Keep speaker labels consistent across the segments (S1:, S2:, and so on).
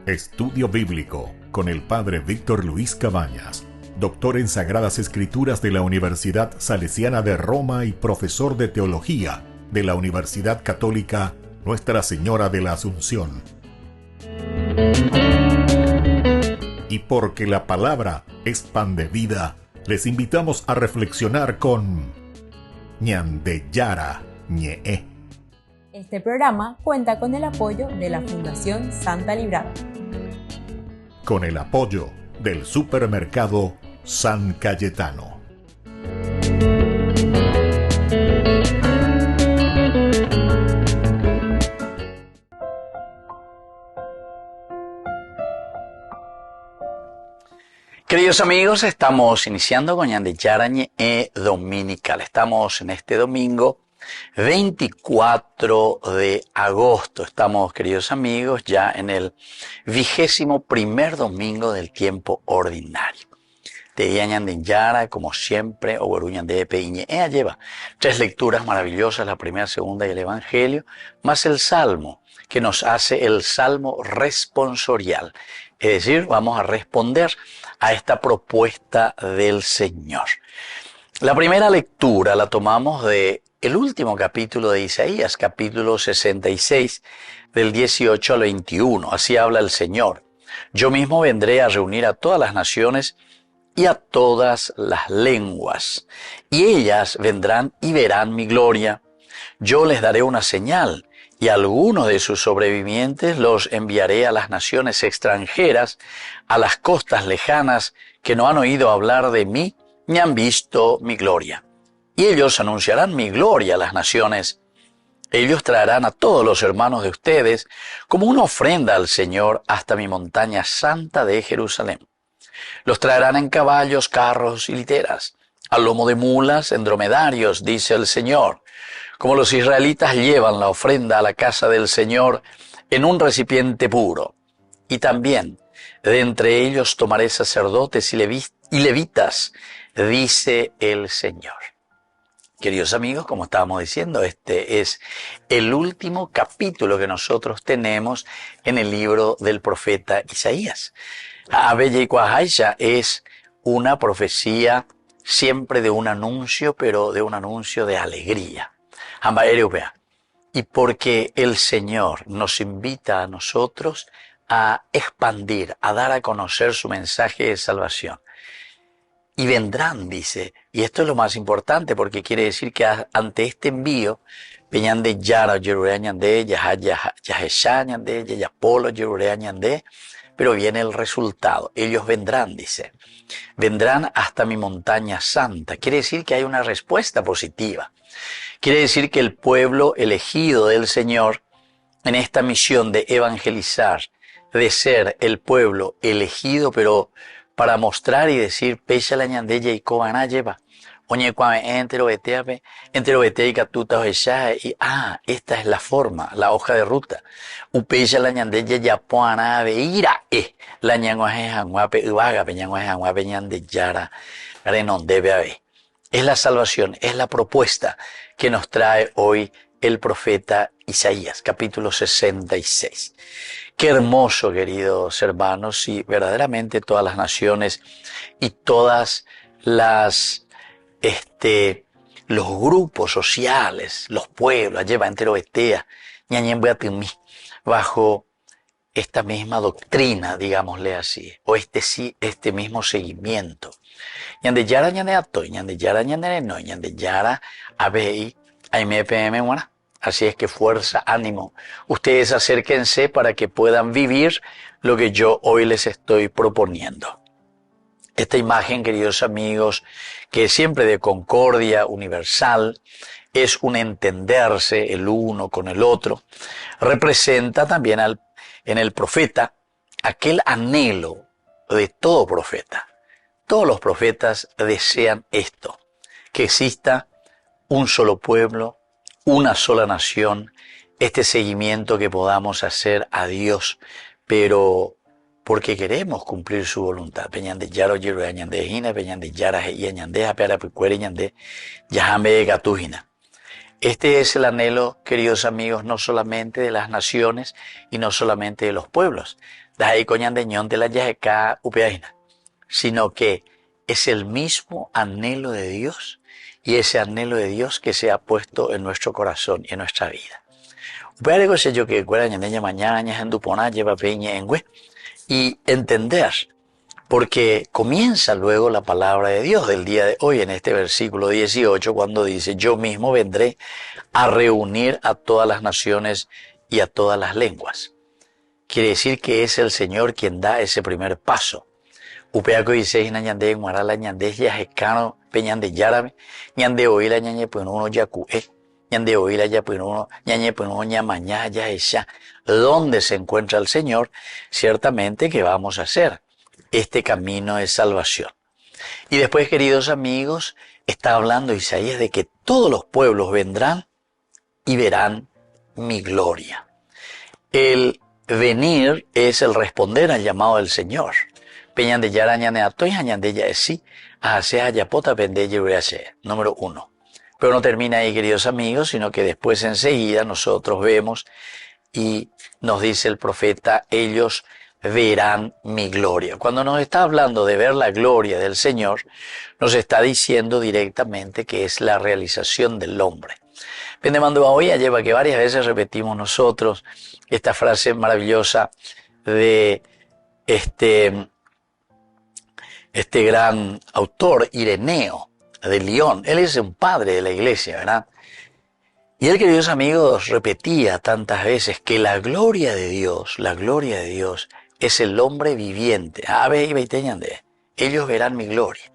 S1: Estudio Bíblico con el Padre Víctor Luis Cabañas, doctor en Sagradas Escrituras de la Universidad Salesiana de Roma y profesor de Teología de la Universidad Católica Nuestra Señora de la Asunción. Y porque la palabra es pan de vida, les invitamos a reflexionar con Ñandeyara Ñe'e.
S2: Este programa cuenta con el apoyo de la Fundación Santa Librada.
S1: Con el apoyo del Supermercado San Cayetano.
S3: Queridos amigos, estamos iniciando con Ñandeyara Ñe'e Dominical. Estamos en este domingo 24 de agosto. Estamos, queridos amigos, ya en el 21º domingo del tiempo ordinario. De Ñandeyara, como siempre, Oweru Ñandepe Ñe'e lleva 3 lecturas maravillosas, la primera, segunda y el Evangelio, más el Salmo, que nos hace el Salmo responsorial. Es decir, vamos a responder a esta propuesta del Señor. La primera lectura la tomamos de el último capítulo de Isaías, capítulo 66, del 18 al 21. Así habla el Señor. Yo mismo vendré a reunir a todas las naciones y a todas las lenguas, y ellas vendrán y verán mi gloria. Yo les daré una señal, y algunos de sus sobrevivientes los enviaré a las naciones extranjeras, a las costas lejanas, que no han oído hablar de mí, ni han visto mi gloria. Y ellos anunciarán mi gloria a las naciones. Ellos traerán a todos los hermanos de ustedes como una ofrenda al Señor hasta mi montaña santa de Jerusalén. Los traerán en caballos, carros y literas, a lomo de mulas, en dromedarios, dice el Señor. Como los israelitas llevan la ofrenda a la casa del Señor en un recipiente puro. Y también de entre ellos tomaré sacerdotes y levitas, dice el Señor. Queridos amigos, como estábamos diciendo, este es el último capítulo que nosotros tenemos en el libro del profeta Isaías. Abella y Cuajaisha es una profecía siempre de un anuncio, pero de un anuncio de alegría. Y porque el Señor nos invita a nosotros a expandir, a dar a conocer su mensaje de salvación. Y vendrán, dice, y esto es lo más importante porque quiere decir que ante este envío, Peñandeyara, Yerurea Ñandé, Yahesha Ñandé, Yayapolo, Yerurea Ñandé, pero viene el resultado. Ellos vendrán, dice, vendrán hasta mi montaña santa. Quiere decir que hay una respuesta positiva. Quiere decir que el pueblo elegido del Señor en esta misión de evangelizar, de ser el pueblo elegido, pero para mostrar y decir, Pecha la ñandella y cobana lleva, oñe cuame entero vete y catuta ojecha, y esta es la forma, la hoja de ruta. Upecha la ñandella ya poana veira, la ñanguaje janguape uvaga, peñanguaje janguape ñandeyara, renon debe haber. Es la salvación, es la propuesta que nos trae hoy el profeta Isaías, capítulo 66. Qué hermoso, queridos hermanos, y verdaderamente todas las naciones y todas los grupos sociales, los pueblos, lleva entero etea, bajo esta misma doctrina, digámosle así, o este mismo seguimiento. Ñandeyara ñandeato, ñandeyara ñandereno, ñandeyara abei, aimepm, bueno. Así es que fuerza, ánimo. Ustedes acérquense para que puedan vivir lo que yo hoy les estoy proponiendo. Esta imagen, queridos amigos, que es siempre de concordia universal, es un entenderse el uno con el otro, representa también en el profeta aquel anhelo de todo profeta. Todos los profetas desean esto, que exista un solo pueblo, una sola nación, este seguimiento que podamos hacer a Dios, pero porque queremos cumplir su voluntad. Peñandeyara oyeruea ñandejina, peñandeyara heia ñandeja, peara picuere ñande, yahambe gatujina. Este es el anhelo, queridos amigos, no solamente de las naciones y no solamente de los pueblos, sino que es el mismo anhelo de Dios y ese anhelo de Dios que se ha puesto en nuestro corazón y en nuestra vida. Y entender, porque comienza luego la palabra de Dios del día de hoy en este versículo 18 cuando dice: yo mismo vendré a reunir a todas las naciones y a todas las lenguas. Quiere decir que es el Señor quien da ese primer paso. Upeaco dice ñande guarala ñande yajecano peñande yarame ñande oíla ñañe uno yacué ñande oíla ya uno ñañe uno ñamaña ya esa. ¿Dónde se encuentra el Señor? Ciertamente que vamos a hacer este camino de salvación. Y después, queridos amigos, está hablando Isaías de que todos los pueblos vendrán y verán mi gloria. El venir es el responder al llamado del Señor. Peñan de yara ñane atoy añan de ya sí, hace ayapota pendeye uriase. Número 1. Pero no termina ahí, queridos amigos, sino que después enseguida nosotros vemos y nos dice el profeta: ellos verán mi gloria. Cuando nos está hablando de ver la gloria del Señor, nos está diciendo directamente que es la realización del hombre. Pendemando hoy lleva que varias veces repetimos nosotros esta frase maravillosa de este gran autor Ireneo de Lyon. Él es un padre de la iglesia, ¿verdad? Y él, queridos amigos, repetía tantas veces que la gloria de Dios es el hombre viviente. Ellos verán mi gloria.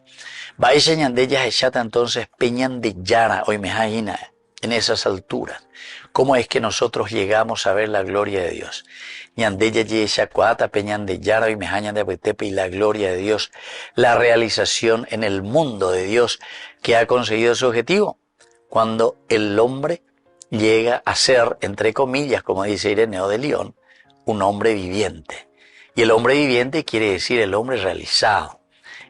S3: Entonces peñan de yara, hoy me imagina, en esas alturas. ¿Cómo es que nosotros llegamos a ver la gloria de Dios? Y la gloria de Dios, la realización en el mundo de Dios que ha conseguido su objetivo. Cuando el hombre llega a ser, entre comillas, como dice Ireneo de Lyon, un hombre viviente. Y el hombre viviente quiere decir el hombre realizado,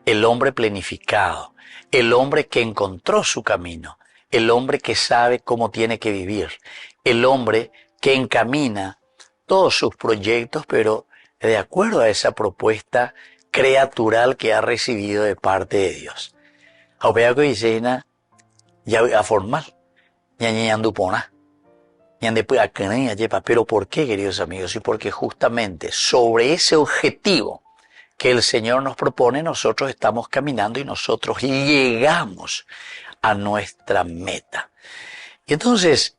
S3: el hombre planificado, el hombre que encontró su camino, el hombre que sabe cómo tiene que vivir, el hombre que encamina todos sus proyectos, pero de acuerdo a esa propuesta creatural que ha recibido de parte de Dios. Ya formal. Pero ¿por qué, queridos amigos? Y porque justamente sobre ese objetivo que el Señor nos propone, nosotros estamos caminando y nosotros llegamos a nuestra meta. Y entonces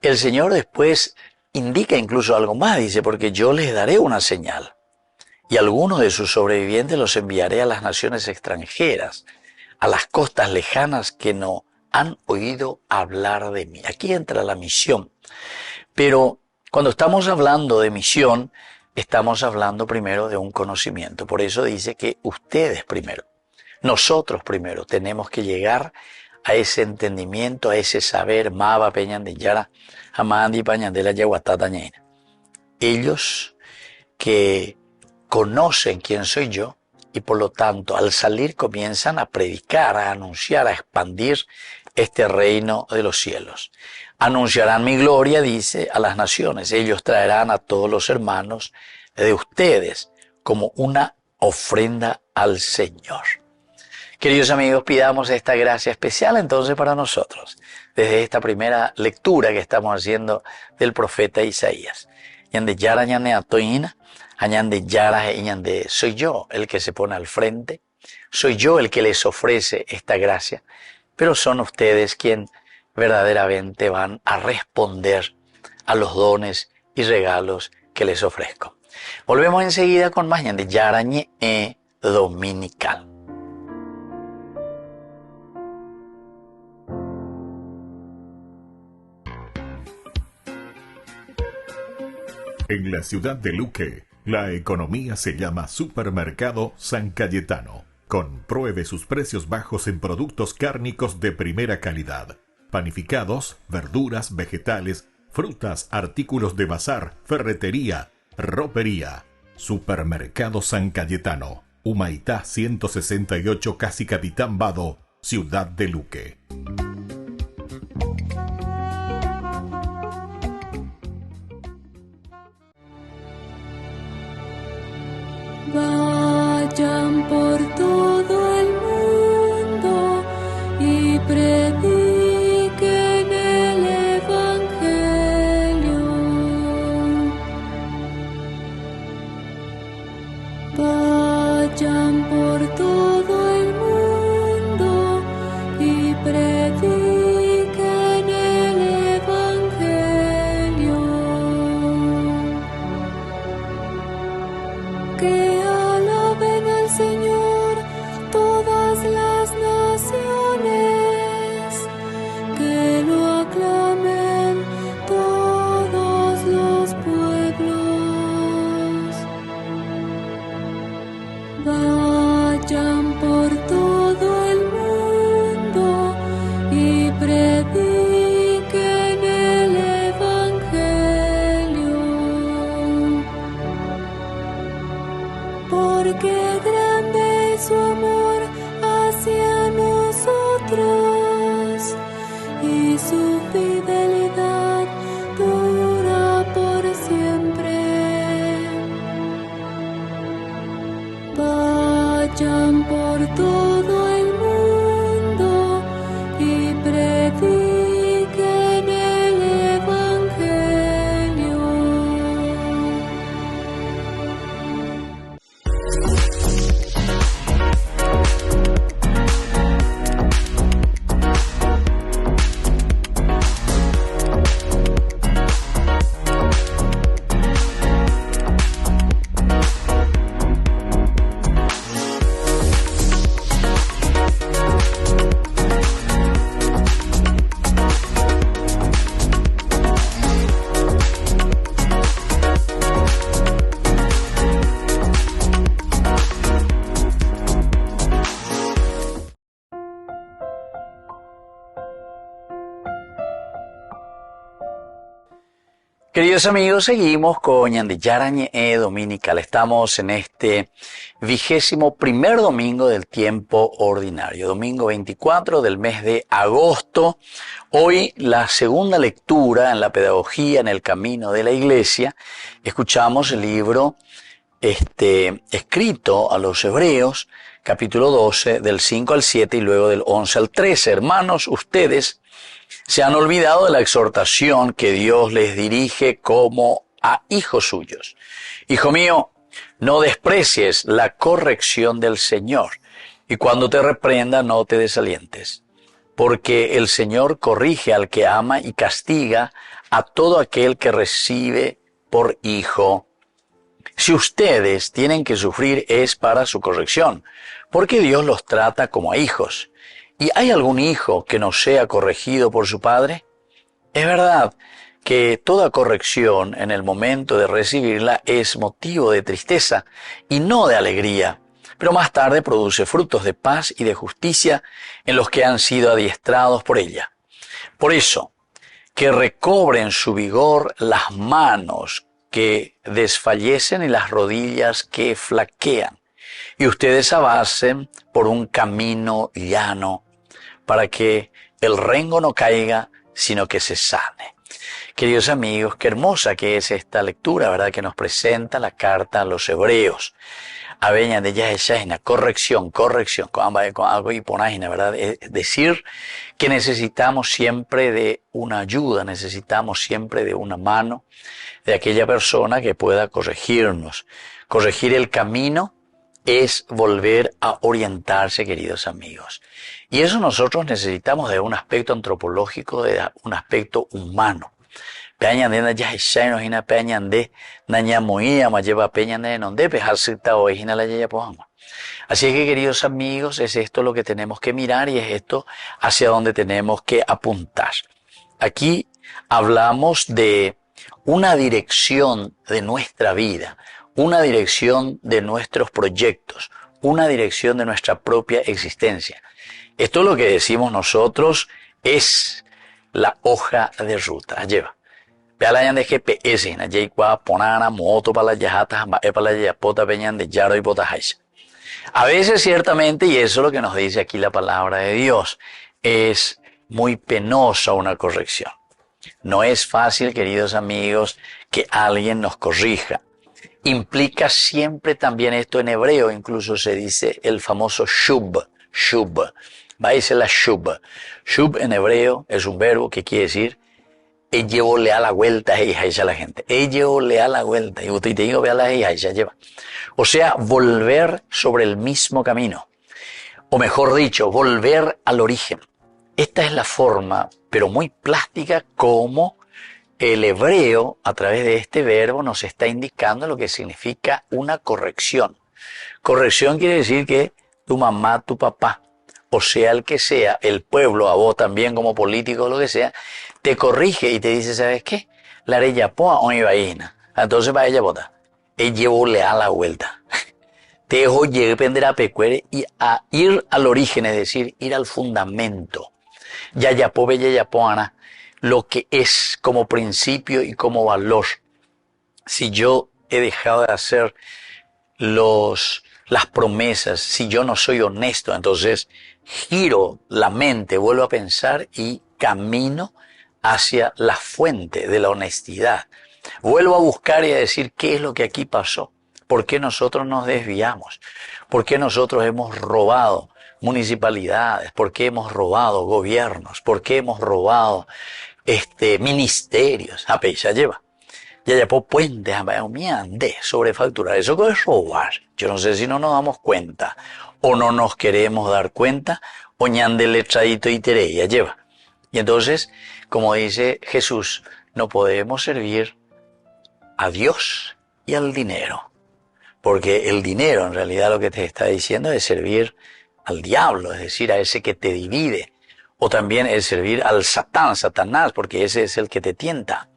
S3: el Señor después indica incluso algo más, dice: porque yo les daré una señal y algunos de sus sobrevivientes los enviaré a las naciones extranjeras, a las costas lejanas que no han oído hablar de mí. Aquí entra la misión. Pero cuando estamos hablando de misión, estamos hablando primero de un conocimiento. Por eso dice que ustedes primero, nosotros primero, tenemos que llegar a ese entendimiento, a ese saber. Maba peñan de yara, amandi pañan de la yaguatatañena. Ellos que conocen quién soy yo, y por lo tanto al salir comienzan a predicar, a anunciar, a expandir este reino de los cielos. Anunciarán mi gloria, dice, a las naciones. Ellos traerán a todos los hermanos de ustedes como una ofrenda al Señor. Queridos amigos, pidamos esta gracia especial entonces para nosotros, desde esta primera lectura que estamos haciendo del profeta Isaías. Soy yo el que se pone al frente, soy yo el que les ofrece esta gracia, pero son ustedes quien verdaderamente van a responder a los dones y regalos que les ofrezco. Volvemos enseguida con más de Yarañe Dominical.
S1: En la ciudad de Luque, la economía se llama Supermercado San Cayetano. Compruebe sus precios bajos en productos cárnicos de primera calidad. Panificados, verduras, vegetales, frutas, artículos de bazar, ferretería, ropería. Supermercado San Cayetano. Humaitá 168, Casi Capitán Vado, ciudad de Luque.
S4: fidelidad dura por siempre. Vayan por todo el mundo y prediquen el Evangelio.
S3: Queridos amigos, seguimos con Ñandiyara Dominical. Estamos en este 21º domingo del tiempo ordinario, domingo 24 del mes de agosto. Hoy la segunda lectura en la pedagogía en el camino de la iglesia. Escuchamos el libro escrito a los Hebreos, capítulo 12, del 5 al 7 y luego del 11 al 13. Hermanos, ustedes se han olvidado de la exhortación que Dios les dirige como a hijos suyos. Hijo mío, no desprecies la corrección del Señor, y cuando te reprenda no te desalientes, porque el Señor corrige al que ama y castiga a todo aquel que recibe por hijo. Si ustedes tienen que sufrir es para su corrección, porque Dios los trata como a hijos. ¿Y hay algún hijo que no sea corregido por su padre? Es verdad que toda corrección en el momento de recibirla es motivo de tristeza y no de alegría, pero más tarde produce frutos de paz y de justicia en los que han sido adiestrados por ella. Por eso, que recobren su vigor las manos que desfallecen y las rodillas que flaquean, y ustedes avancen por un camino llano, para que el rengo no caiga, sino que se sane. Queridos amigos, qué hermosa que es esta lectura, ¿verdad? Que nos presenta la carta a los Hebreos. Aveña de Yaheshahina, corrección, con algo y ponágina, ¿verdad? Es decir, que necesitamos siempre de una ayuda, necesitamos siempre de una mano de aquella persona que pueda corregirnos. Corregir el camino es volver a orientarse, queridos amigos. Y eso nosotros necesitamos de un aspecto antropológico, de un aspecto humano. Así es que, queridos amigos, es esto lo que tenemos que mirar y es esto hacia donde tenemos que apuntar. Aquí hablamos de una dirección de nuestra vida, una dirección de nuestros proyectos, una dirección de nuestra propia existencia. Esto lo que decimos nosotros es la hoja de ruta. Lleva. Vea la de GPS, na yeikwa ponana moto para las yajatas, para la yapota peñan de yaro y potajaisa. A veces ciertamente, y eso es lo que nos dice aquí la palabra de Dios, es muy penosa una corrección. No es fácil, queridos amigos, que alguien nos corrija. Implica siempre también esto en hebreo, incluso se dice el famoso shub. Va a decir la shub. Shub en hebreo es un verbo que quiere decir llevóle a la vuelta a la gente. Llevóle a la vuelta. Y usted te digo, vea la lleva. O sea, volver sobre el mismo camino. O mejor dicho, volver al origen. Esta es la forma, pero muy plástica, como el hebreo, a través de este verbo, nos está indicando lo que significa una corrección. Corrección quiere decir que tu mamá, tu papá, o sea el que sea, el pueblo, a vos también como político o lo que sea, te corrige y te dice, ¿sabes qué? La reya poa o iba ina. Entonces va ella bota. Ella llevóle a la vuelta. Te dejo llegar a pecuere y a ir al origen, es decir, ir al fundamento. Yayapoana, lo que es como principio y como valor. Si yo he dejado de hacer las promesas, si yo no soy honesto, entonces giro la mente, vuelvo a pensar y camino hacia la fuente de la honestidad. Vuelvo a buscar y a decir qué es lo que aquí pasó. ¿Por qué nosotros nos desviamos? ¿Por qué nosotros hemos robado municipalidades? ¿Por qué hemos robado gobiernos? ¿Por qué hemos robado ministerios? Ya lleva. Ya por puentes, de sobrefacturar. Eso que es robar. Yo no sé si no nos damos cuenta o no nos queremos dar cuenta o ñande letradito y tere, ya lleva. Y entonces, como dice Jesús, no podemos servir a Dios y al dinero. Porque el dinero en realidad lo que te está diciendo es servir al diablo, es decir, a ese que te divide. O también es servir al Satanás, porque ese es el que te tienta.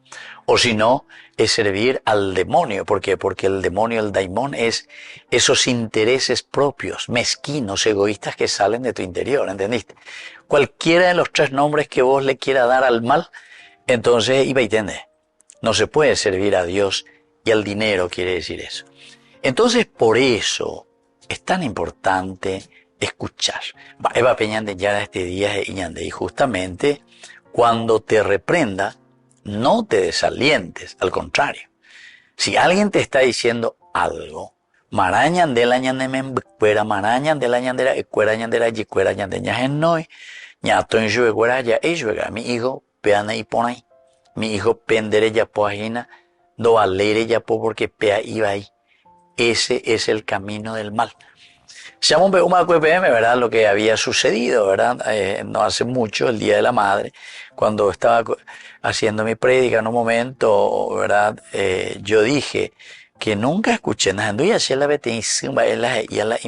S3: O si no, es servir al demonio. ¿Por qué? Porque el demonio, el daimón, es esos intereses propios, mezquinos, egoístas que salen de tu interior, ¿entendiste? Cualquiera de los tres nombres que vos le quieras dar al mal, entonces, iba y tende. No se puede servir a Dios y al dinero, quiere decir eso. Entonces, por eso es tan importante escuchar. Eva Peñande ya este día y justamente cuando te reprenda, no te desalientes, al contrario. Si alguien te está diciendo algo, marañan de la ñandemembuera, marañan de la ñandera, ecuera ñandera, yicuera ñandeña genoi, ñato en yueguera ya elluega, mi hijo peana y ponay, mi hijo pendere ya poajina, do valere ya po porque pea iba ahí. Ese es el camino del mal. Llamó un PM, ¿verdad? Lo que había sucedido, ¿verdad? No hace mucho, el Día de la Madre, cuando estaba haciendo mi prédica en un momento, ¿verdad? Yo dije que nunca escuché nada. Y así la vete y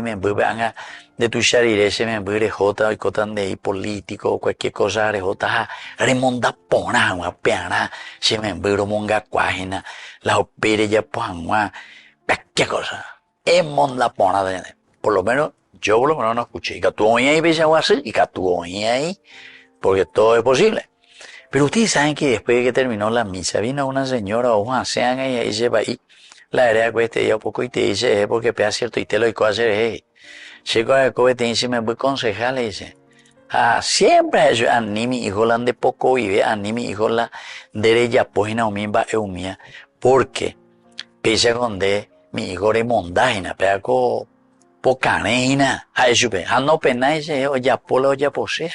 S3: me van de tu sharirese, me envuelve jota y cotan de político, cualquier cosa, rejota, remonda pona, peana, se me envuelve monga cuágina, la opere ya poangua, qué cosa. Es monda pona de por lo menos, yo por lo menos no escuché. Y que tú oías ahí, ves así, y que tú oías ahí, porque todo es posible. Pero ustedes saben que después de que terminó la misa, vino una señora o una anciana y ahí se va ahí, la era que este día poco y te dice, porque pega cierto y te lo dijo hacer, chico de cobe te dice, me voy a aconsejar, le dice, siempre yo a ni mi hijo la de poco vive, a ni mi hijo la de ya pues na umimba eumía, porque pese con de mi hijo de mondaina, pega con pocaneina, no pena dice, ya polo ya posee.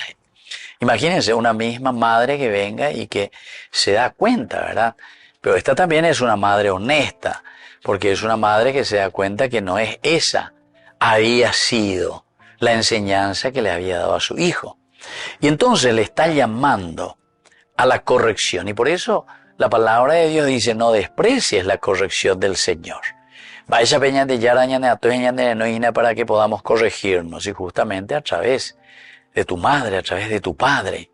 S3: Imagínense una misma madre que venga y que se da cuenta, ¿verdad? Pero esta también es una madre honesta, porque es una madre que se da cuenta que no es esa, había sido la enseñanza que le había dado a su hijo. Y entonces le está llamando a la corrección. Y por eso la palabra de Dios dice, no desprecies la corrección del Señor. Vaya peña de yaraña a tu de noina para que podamos corregirnos. Y justamente a través de tu madre, a través de tu padre.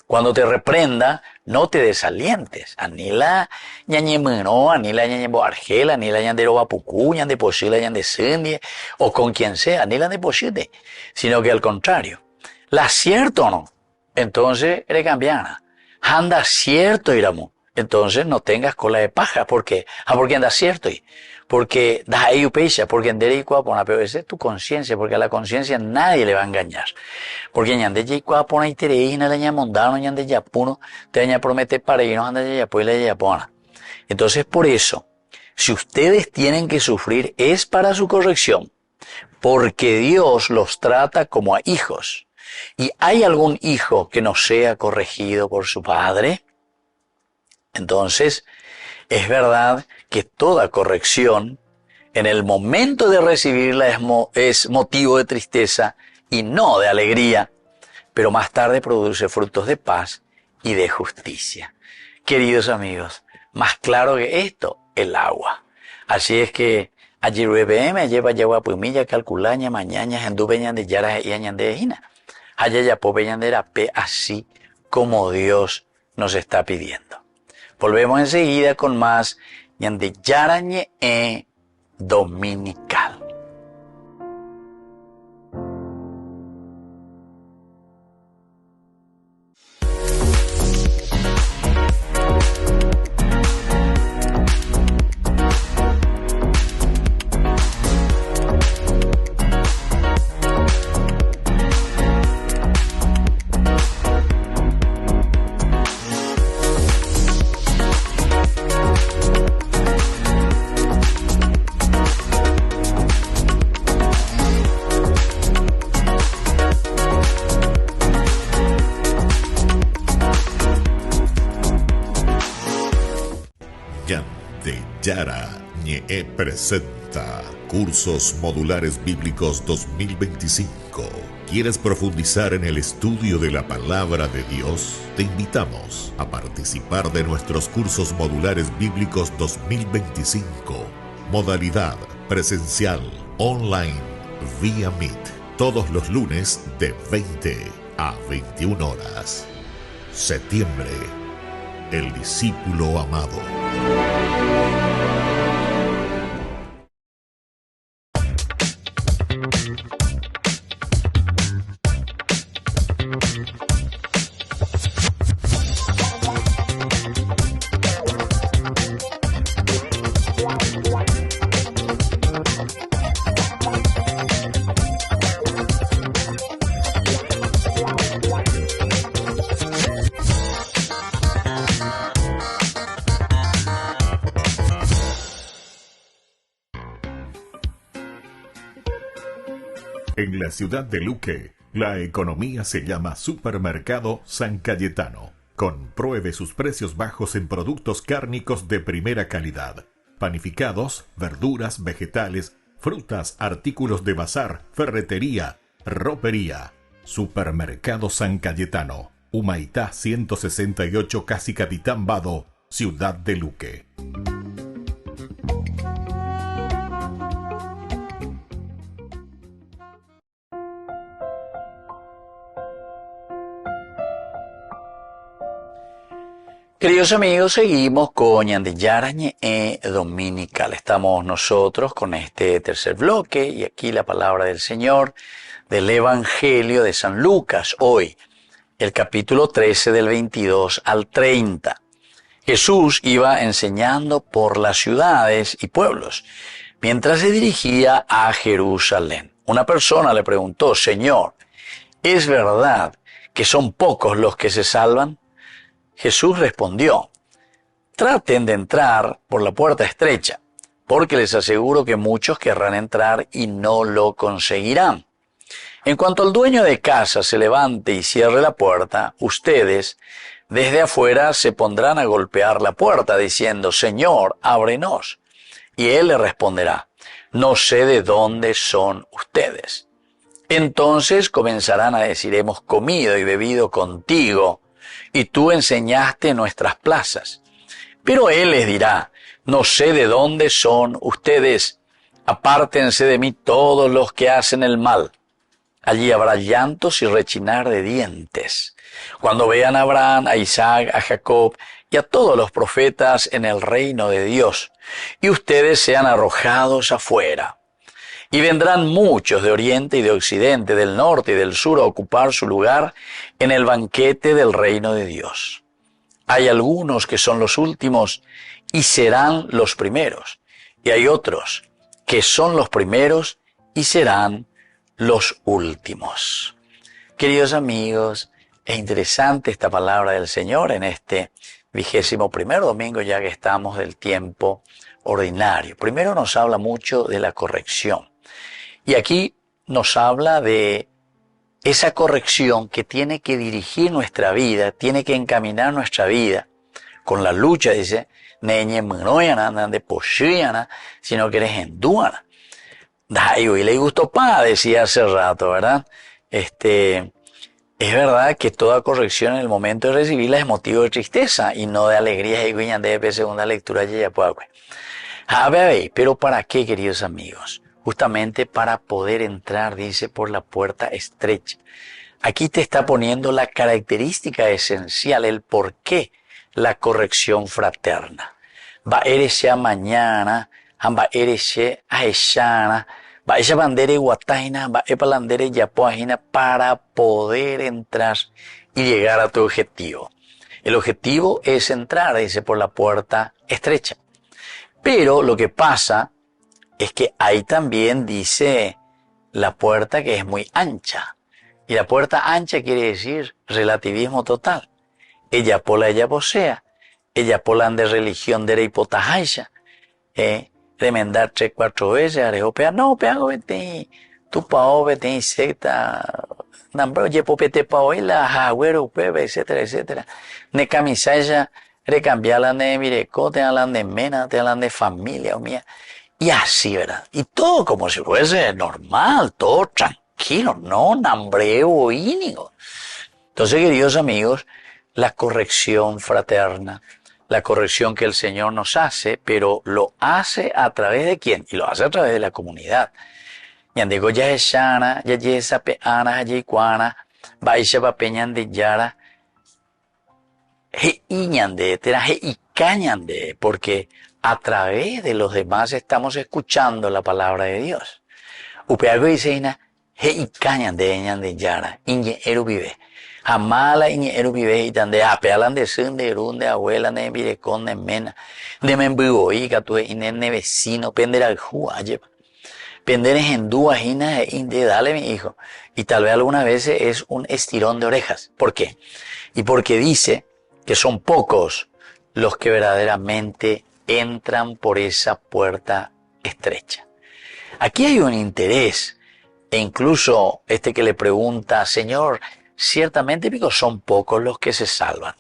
S3: Cuando te reprenda, no te desalientes. Anila ñañemeno, anila ñañebo argela, anila ñandero vapucú, ñande posile, ñande sendie, o con quien sea, anila de posile. Sino que al contrario, la cierto o no, entonces eres cambiana. Anda cierto, iramo. Entonces no tengas cola de paja. ¿Por qué? Porque anda cierto. Porque da ahí upecha, porque en derecho pero esa es tu conciencia, porque a la conciencia nadie le va a engañar. Porque ñande ya pona y tereína la ñamondano, ñande ya puno, te ña promete para y no anda ya pues la ya pona. Entonces por eso, si ustedes tienen que sufrir es para su corrección, porque Dios los trata como a hijos. ¿Y hay algún hijo que no sea corregido por su padre? Entonces, es verdad que toda corrección, en el momento de recibirla es motivo de tristeza y no de alegría, pero más tarde produce frutos de paz y de justicia. Queridos amigos, más claro que esto, el agua. Así es que, allí me lleva yagua pumilla calculaña mañana anduveñan de yara y añan de hina. Allá ya poveñan de la pe así como Dios nos está pidiendo. Volvemos enseguida con más de Yarañe Dominical.
S1: Ñandeyara Ñe presenta Cursos Modulares Bíblicos 2025. ¿Quieres profundizar en el estudio de la Palabra de Dios? Te invitamos a participar de nuestros Cursos Modulares Bíblicos 2025. Modalidad presencial, online, vía Meet. Todos los lunes de 20 a 21 horas. Septiembre. El discípulo amado. En la ciudad de Luque, la economía se llama Supermercado San Cayetano. Compruebe sus precios bajos en productos cárnicos de primera calidad. Panificados, verduras, vegetales, frutas, artículos de bazar, ferretería, ropería. Supermercado San Cayetano, Humaitá 168 Casi Capitán Vado, ciudad de Luque.
S3: Queridos amigos, seguimos con Ñandeyara Ñe Dominical. Estamos nosotros con este tercer bloque y aquí la palabra del Señor del Evangelio de San Lucas. Hoy, el capítulo 13 del 22 al 30. Jesús iba enseñando por las ciudades y pueblos mientras se dirigía a Jerusalén. Una persona le preguntó: Señor, ¿es verdad que son pocos los que se salvan? Jesús respondió: traten de entrar por la puerta estrecha, porque les aseguro que muchos querrán entrar y no lo conseguirán. En cuanto al dueño de casa se levante y cierre la puerta, ustedes desde afuera se pondrán a golpear la puerta diciendo: Señor, ábrenos. Y él le responderá: no sé de dónde son ustedes. Entonces comenzarán a decir: hemos comido y bebido contigo, y tú enseñaste en nuestras plazas. Pero él les dirá: no sé de dónde son ustedes, apártense de mí todos los que hacen el mal. Allí habrá llantos y rechinar de dientes, cuando vean a Abraham, a Isaac, a Jacob y a todos los profetas en el reino de Dios, y ustedes sean arrojados afuera. Y vendrán muchos de oriente y de occidente, del norte y del sur a ocupar su lugar en el banquete del reino de Dios. Hay algunos que son los últimos y serán los primeros, y hay otros que son los primeros y serán los últimos. Queridos amigos, es interesante esta palabra del Señor en este 21º domingo ya que estamos del tiempo ordinario. Primero nos habla mucho de la corrección. Y aquí nos habla de esa corrección que tiene que dirigir nuestra vida, tiene que encaminar nuestra vida con la lucha, dice, sino que eres endúana. Y le gustó decía hace rato, ¿verdad? Es verdad que toda corrección en el momento de recibirla es motivo de tristeza y no de alegría. Y de segunda lectura ya puedo. Pero ¿para qué, queridos amigos? Justamente para poder entrar, dice, por la puerta estrecha. Aquí te está poniendo la característica esencial, el por qué la corrección fraterna. Va ereshe mañana, va ereshe aeshana, va esa bandera guataina, va epalandere yapoajina para poder entrar y llegar a tu objetivo. El objetivo es entrar, dice, por la puerta estrecha. Pero lo que pasa es que hay también, dice, la puerta que es muy ancha. Y la puerta ancha quiere decir relativismo total. Ella pola, ella posea. Ella polan de religión de reipotajaisha. Remendar 3-4 veces, arejopea. No, peago vete. Tu pao vete insecta. Nambro, yepopete pao, la jagüero, pebe, etcétera, etcétera. Ne camisaya, recambiarlan de mireco, te hablan de mena, te hablan de familia o mía. Y así, ¿verdad? Y todo como si fuese normal, todo tranquilo, no nambreo ínigo. Entonces, queridos amigos, la corrección fraterna, la corrección que el Señor nos hace, pero lo hace a través de ¿quién? Y lo hace a través de la comunidad. Ñandego ya es shana, ya yesa peana, ya iguana, baisha papeñan de yara, he iñande, tera he icañande, porque a través de los demás estamos escuchando la palabra de Dios. Upeago dice ina, he icañande, ñande yara, iñe eru vive. Jamala iñe eru vive y tande, apealan de sun, de run, de abuela, de virecón, de mena, de membuoica, tu inene vecino, pendera el jua, lleva. Penderes en duajina de dale mi hijo. Y tal vez algunas veces es un estirón de orejas. ¿Por qué? Y porque dice que son pocos los que verdaderamente entran por esa puerta estrecha. Aquí hay un interés, e incluso este que le pregunta, Señor, ciertamente digo, son pocos los que se salvan.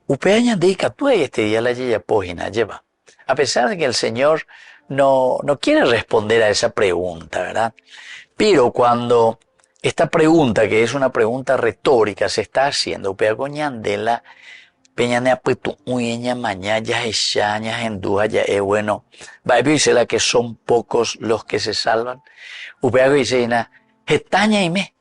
S3: Upeaña de Icatue este día la yeyapógina lleva. A pesar de que el Señor no quiere responder a esa pregunta, ¿verdad? Pero cuando esta pregunta, que es una pregunta retórica, se está haciendo, peagoñandela, peñanea puetu uña mañana ya echañas en duja ya es bueno, va a decirle que son pocos los que se salvan. Upeago dice ina, estaña y me,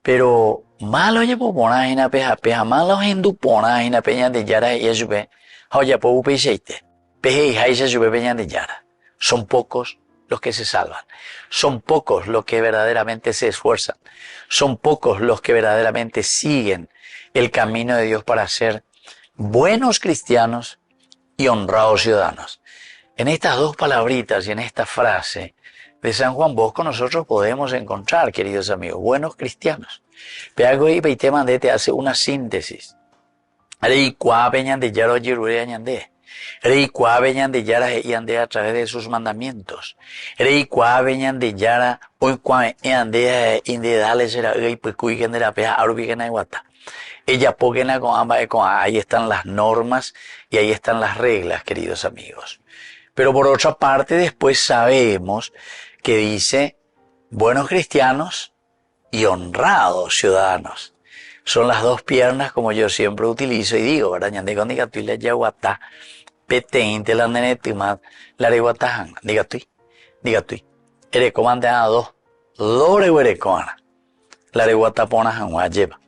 S3: pero malo llevo ponajina peja malo hindu ponajina peña de yara y eso ve, oye po upecheite, peje y jaisa sube peña de yara. Son pocos los que se salvan. Son pocos los que verdaderamente se esfuerzan. Son pocos los que verdaderamente siguen el camino de Dios para ser buenos cristianos y honrados ciudadanos. En estas dos palabritas y en esta frase de San Juan Bosco nosotros podemos encontrar, queridos amigos, buenos cristianos. Peago y Peitema te hace una síntesis. Rey cuapeñan de yaro yirure añande. Rey cuaveñan de yara y ande a través de sus mandamientos. Rey cuaveñan de yara hoy cuaveñan inde dale será y pues cuiquen de la peja arubiquen guata. Ella póquenla con ambas, ahí están las normas y ahí están las reglas, queridos amigos. Pero por otra parte después sabemos que dice buenos cristianos y honrados ciudadanos. Son las dos piernas como yo siempre utilizo y digo, ¿verdad? Ñande con diga tuile yaguatá, peteinte la nenetima, la reguatajan, diga tú. Ere comande a dos, lore huere coana, la reguatapona janwa lleva.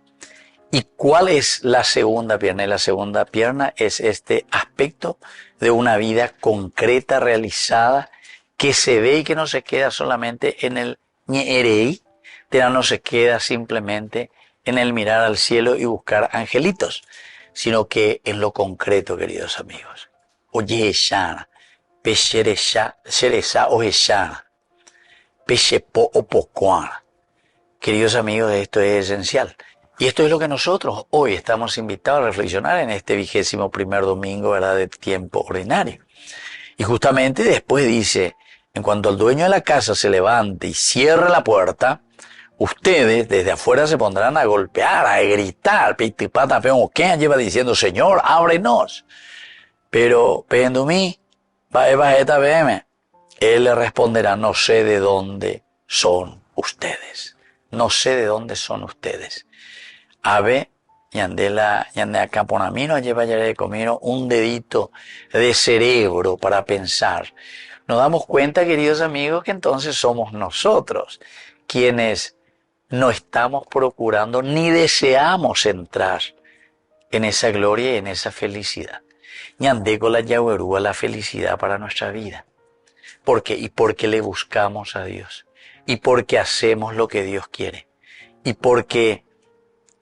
S3: ¿Y cuál es la segunda pierna? Y la segunda pierna es este aspecto de una vida concreta, realizada, que se ve y que no se queda solamente en el ñerei, pero no se queda simplemente en el mirar al cielo y buscar angelitos, sino que en lo concreto, queridos amigos. Oye, eshana, pesheresha, seresa o eshana, peshepo o pocuana. Queridos amigos, esto es esencial. Y esto es lo que nosotros hoy estamos invitados a reflexionar en este 21º domingo, ¿verdad?, de tiempo ordinario. Y justamente después dice, en cuanto el dueño de la casa se levante y cierre la puerta, ustedes desde afuera se pondrán a golpear, a gritar, pitipata, peón, ¿quién lleva diciendo, Señor, ábrenos? Pero, pendumí, bajeta BM, él le responderá, no sé de dónde son ustedes. No sé de dónde son ustedes. Ave, ñande acá ponamino, lleva ya de comino un dedito de cerebro para pensar. Nos damos cuenta, queridos amigos, que entonces somos nosotros quienes no estamos procurando ni deseamos entrar en esa gloria y en esa felicidad. Ñandego la yahuerúa la felicidad para nuestra vida. ¿Por qué? Y porque le buscamos a Dios. Y porque hacemos lo que Dios quiere. Y porque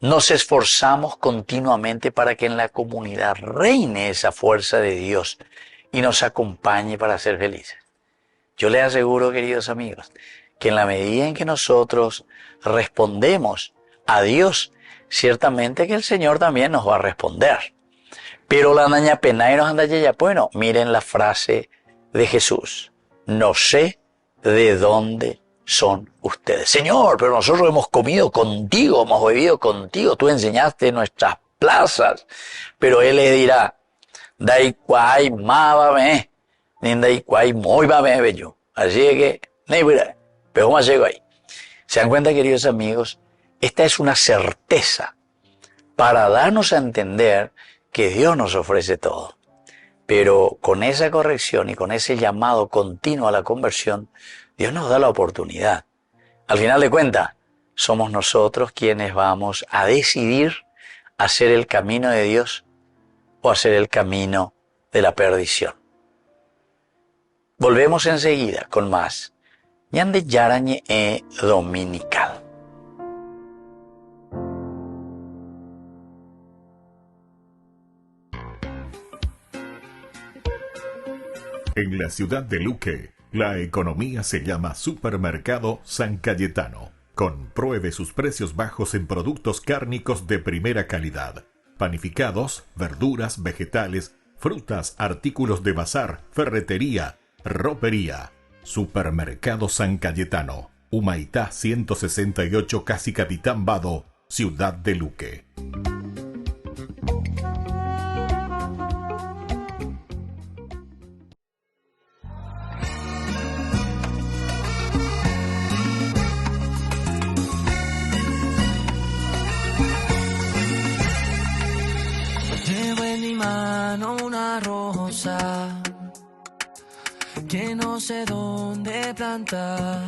S3: nos esforzamos continuamente para que en la comunidad reine esa fuerza de Dios y nos acompañe para ser felices. Yo les aseguro, queridos amigos, que en la medida en que nosotros respondemos a Dios, ciertamente que el Señor también nos va a responder. Pero la naña pena y nos anda ya, bueno, miren la frase de Jesús. No sé de dónde son ustedes. Señor, pero nosotros hemos comido contigo, hemos bebido contigo, tú enseñaste en nuestras plazas. Pero Él le dirá, dai quai ma va me, ni dai quai muy va me bello. Así que, pero ¿cómo llego ahí? ¿Se dan cuenta, queridos amigos? Esta es una certeza para darnos a entender que Dios nos ofrece todo. Pero con esa corrección y con ese llamado continuo a la conversión, Dios nos da la oportunidad. Al final de cuentas, somos nosotros quienes vamos a decidir hacer el camino de Dios o hacer el camino de la perdición. Volvemos enseguida con más Ñande Yarañe Dominical.
S1: En la ciudad de Luque, la economía se llama Supermercado San Cayetano. Compruebe sus precios bajos en productos cárnicos de primera calidad. Panificados, verduras, vegetales, frutas, artículos de bazar, ferretería, ropería. Supermercado San Cayetano, Humaitá 168, Casi Capitán Vado, ciudad de Luque.
S5: Llevo en mi mano una rosa que no sé dónde plantar.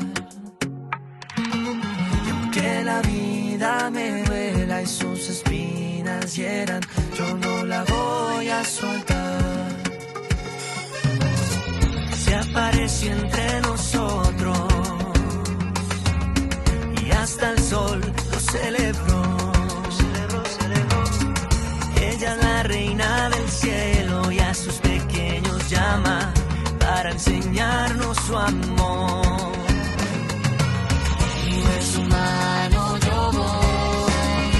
S5: Y aunque la vida me duela y sus espinas hieran, yo no la voy a soltar. Se apareció entre nosotros y hasta el sol lo celebró. Ella es la reina del cielo y a sus pequeños llama para enseñarnos su amor. Y de su mano yo voy,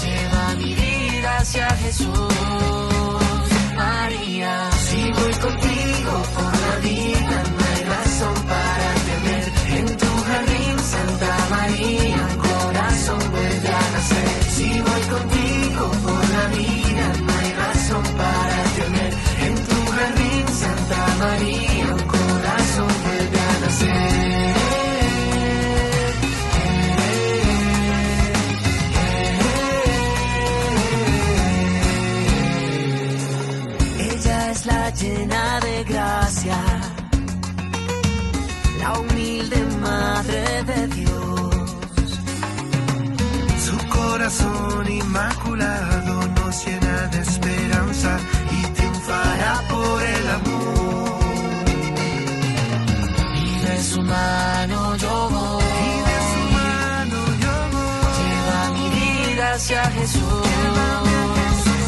S5: lleva mi vida hacia Jesús. María, si voy contigo por la vida, no hay razón para temer. En tu jardín, Santa María, un corazón vuelve a nacer. Si voy contigo por la vida, no hay razón para temer. En tu jardín, Santa María, un corazón vuelve a nacer. Ella es la llena de gracia, la humilde madre de Dios. Su corazón inmaculado nos llena de esperanza y triunfará por el amor. Y de su mano yo voy, lleva mi vida hacia Jesús.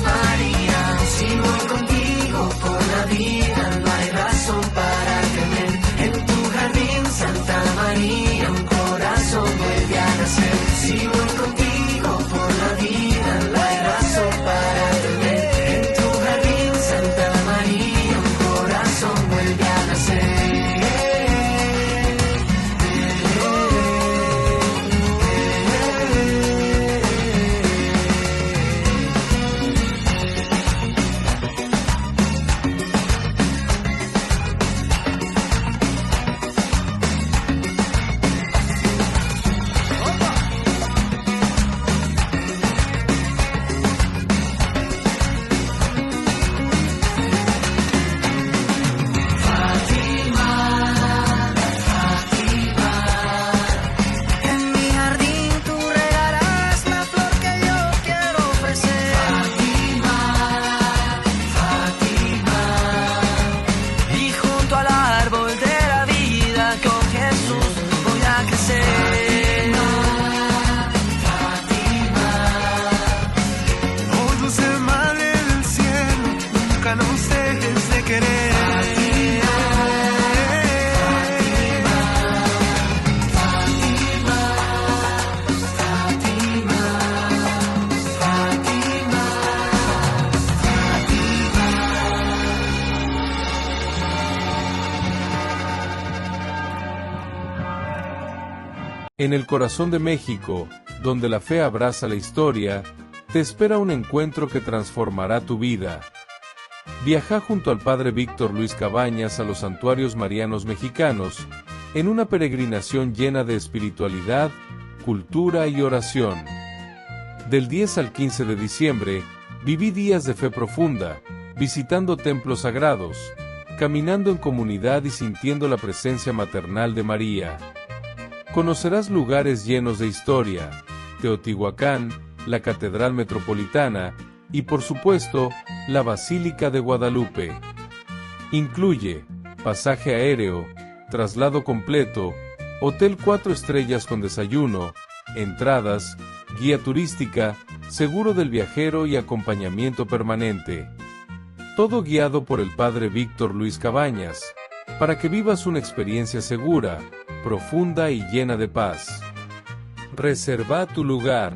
S5: María, si voy contigo por la vida, no hay razón para temer. En tu jardín, Santa María, un corazón vuelve a nacer. Si voy contigo por la vida, no hay razón para temer. En tu jardín, Santa María, un corazón vuelve a nacer.
S6: En el corazón de México, donde la fe abraza la historia, te espera un encuentro que transformará tu vida. Viaja junto al Padre Víctor Luis Cabañas a los santuarios marianos mexicanos, en una peregrinación llena de espiritualidad, cultura y oración. Del 10 al 15 de diciembre, viví días de fe profunda, visitando templos sagrados, caminando en comunidad y sintiendo la presencia maternal de María. Conocerás lugares llenos de historia, Teotihuacán, la Catedral Metropolitana y, por supuesto, la Basílica de Guadalupe. Incluye pasaje aéreo, traslado completo, hotel 4 estrellas con desayuno, entradas, guía turística, seguro del viajero y acompañamiento permanente. Todo guiado por el Padre Víctor Luis Cabañas, para que vivas una experiencia segura, profunda y llena de paz. Reserva tu lugar.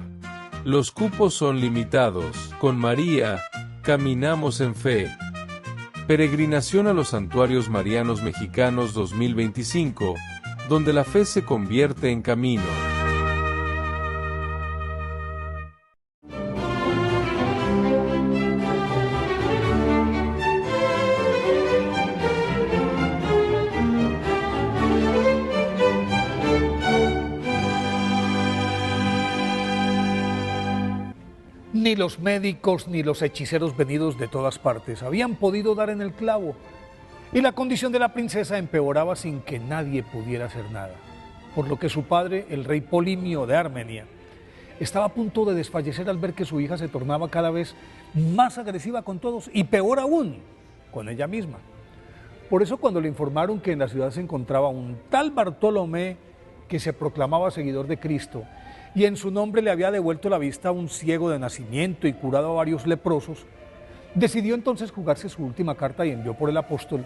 S6: Los cupos son limitados. Con María, caminamos en fe. Peregrinación a los Santuarios Marianos Mexicanos 2025, donde la fe se convierte en camino.
S7: Ni los médicos ni los hechiceros venidos de todas partes habían podido dar en el clavo, y la condición de la princesa empeoraba sin que nadie pudiera hacer nada, por lo que su padre, el rey Polimio de Armenia, estaba a punto de desfallecer al ver que su hija se tornaba cada vez más agresiva con todos, y peor aún, con ella misma. Por eso, cuando le informaron que en la ciudad se encontraba un tal Bartolomé que se proclamaba seguidor de Cristo, y en su nombre le había devuelto la vista a un ciego de nacimiento y curado a varios leprosos, decidió entonces jugarse su última carta y envió por el apóstol,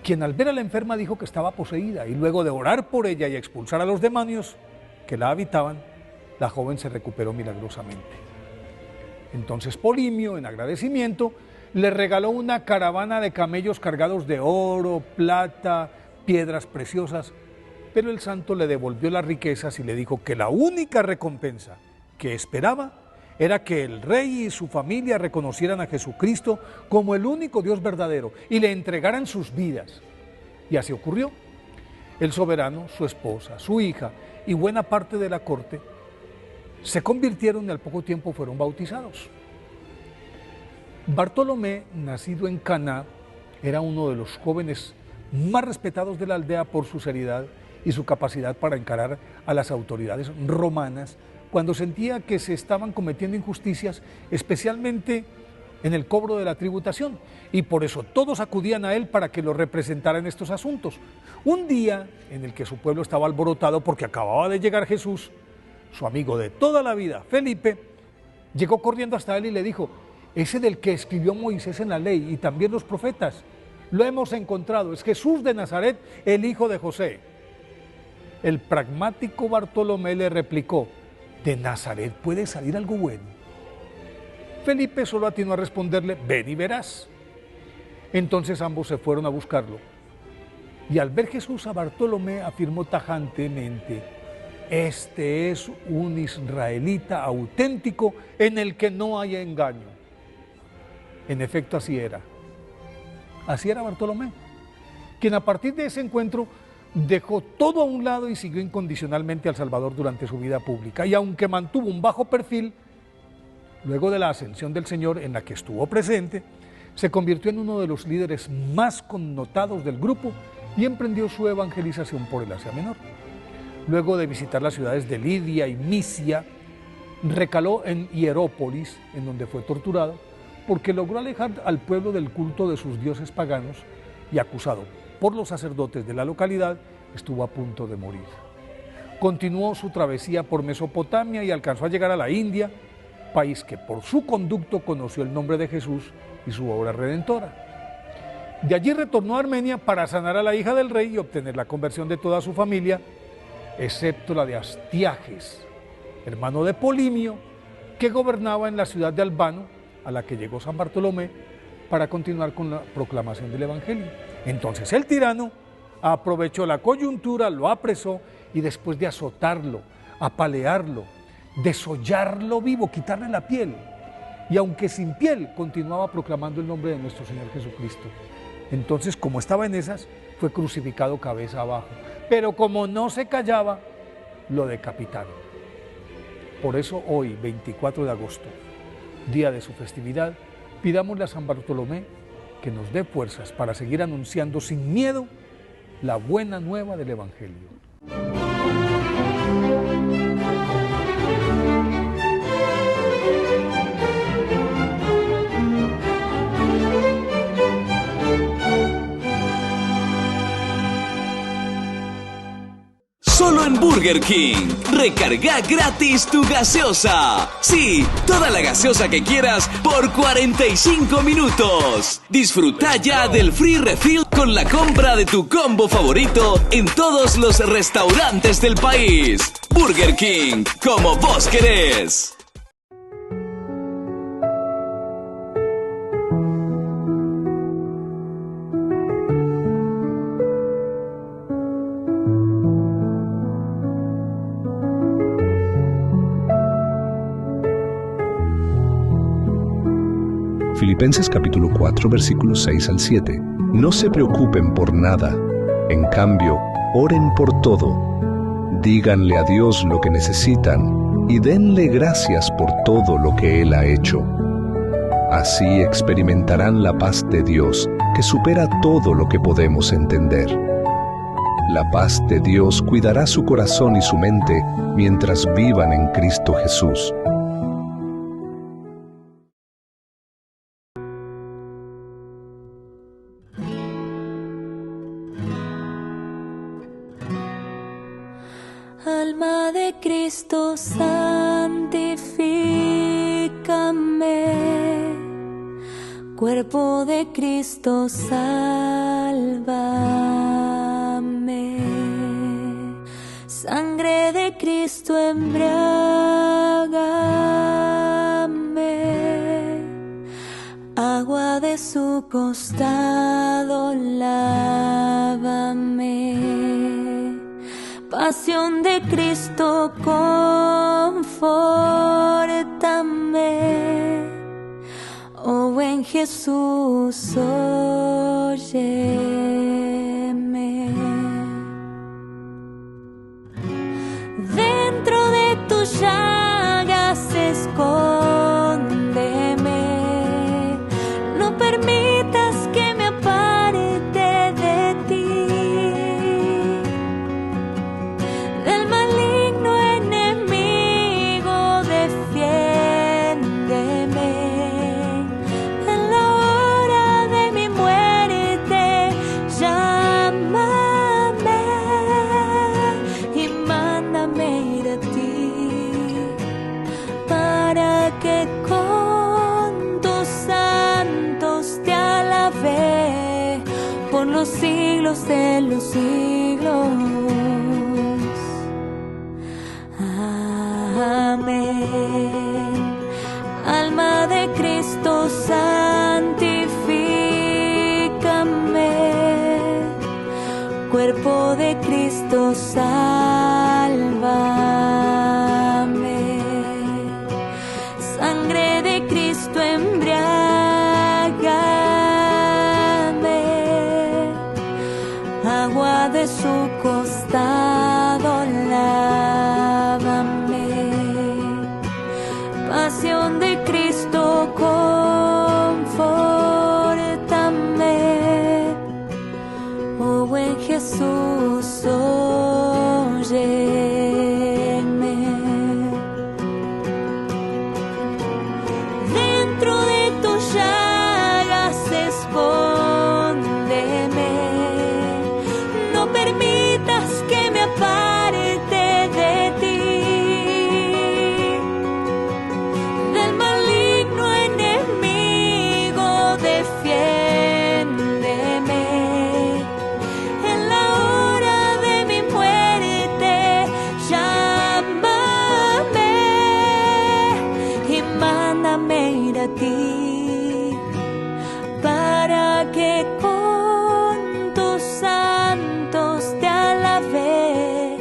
S7: quien al ver a la enferma dijo que estaba poseída, y luego de orar por ella y expulsar a los demonios que la habitaban, la joven se recuperó milagrosamente. Entonces Polimio, en agradecimiento, le regaló una caravana de camellos cargados de oro, plata, piedras preciosas, pero el santo le devolvió las riquezas y le dijo que la única recompensa que esperaba era que el rey y su familia reconocieran a Jesucristo como el único Dios verdadero y le entregaran sus vidas. Y así ocurrió. El soberano, su esposa, su hija y buena parte de la corte se convirtieron y al poco tiempo fueron bautizados. Bartolomé, nacido en Caná, era uno de los jóvenes más respetados de la aldea por su seriedad y su capacidad para encarar a las autoridades romanas cuando sentía que se estaban cometiendo injusticias, especialmente en el cobro de la tributación, y por eso todos acudían a él para que lo representara en estos asuntos. Un día en el que su pueblo estaba alborotado porque acababa de llegar Jesús, su amigo de toda la vida, Felipe, llegó corriendo hasta él y le dijo: ese del que escribió Moisés en la ley y también los profetas, lo hemos encontrado, es Jesús de Nazaret, el hijo de José. El pragmático Bartolomé le replicó: ¿de Nazaret puede salir algo bueno? Felipe solo atinó a responderle: ven y verás. Entonces ambos se fueron a buscarlo. Y al ver Jesús a Bartolomé afirmó tajantemente: este es un israelita auténtico en el que no hay engaño. En efecto, así era. Así era Bartolomé, quien a partir de ese encuentro dejó todo a un lado y siguió incondicionalmente al Salvador durante su vida pública. Y aunque mantuvo un bajo perfil, luego de la ascensión del Señor en la que estuvo presente, se convirtió en uno de los líderes más connotados del grupo y emprendió su evangelización por el Asia Menor. Luego de visitar las ciudades de Lidia y Misia, recaló en Hierópolis, en donde fue torturado, porque logró alejar al pueblo del culto de sus dioses paganos y, acusado por los sacerdotes de la localidad, estuvo a punto de morir. Continuó su travesía por Mesopotamia y alcanzó a llegar a la India, país que por su conducto conoció el nombre de Jesús y su obra redentora. De allí retornó a Armenia para sanar a la hija del rey y obtener la conversión de toda su familia, excepto la de Astiages, hermano de Polimio, que gobernaba en la ciudad de Albano, a la que llegó San Bartolomé para continuar con la proclamación del Evangelio. Entonces el tirano aprovechó la coyuntura, lo apresó y después de azotarlo, apalearlo, desollarlo vivo, quitarle la piel y aunque sin piel, continuaba proclamando el nombre de nuestro Señor Jesucristo. Entonces, como estaba en esas, fue crucificado cabeza abajo. Pero como no se callaba, lo decapitaron. Por eso hoy, 24 de agosto, día de su festividad, pidámosle a San Bartolomé que nos dé fuerzas para seguir anunciando sin miedo la buena nueva del Evangelio.
S8: Solo en Burger King. Recarga gratis tu gaseosa. Sí, toda la gaseosa que quieras por 45 minutos. Disfruta ya del free refill con la compra de tu combo favorito en todos los restaurantes del país. Burger King, como vos querés.
S9: Filipenses capítulo 4, versículos 6 al 7. No se preocupen por nada, en cambio, oren por todo. Díganle a Dios lo que necesitan y denle gracias por todo lo que Él ha hecho. Así experimentarán la paz de Dios, que supera todo lo que podemos entender. La paz de Dios cuidará su corazón y su mente mientras vivan en Cristo Jesús.
S4: Alma de Cristo, santifícame. Cuerpo de Cristo, sálvame. Sangre de Cristo, embriágame. Agua de su costado, lávame. Pasión de Cristo, confórtame. Oh buen Jesús, óyeme. Dentro de tus llagas escóndeme. No permitas que me aparte de ti. Del maligno enemigo defiéndeme. En la hora de mi muerte llámame y mándame ir a ti, para que con tus santos te alabe por los siglos de los siglos. Amén. Alma de Cristo, santifícame. Cuerpo de Cristo, sálvame. Sangre de Cristo, embriágame. Agua de su costado, lávame. Pasión de Cristo, confórtame. Oh buen Jesús, óyeme. Dentro de tus llagas escóndeme. No permitas que me aparte de ti. Del maligno enemigo defiéndeme. En la hora de mi muerte llámame y mándame ir a ti, para que con tus santos te alabe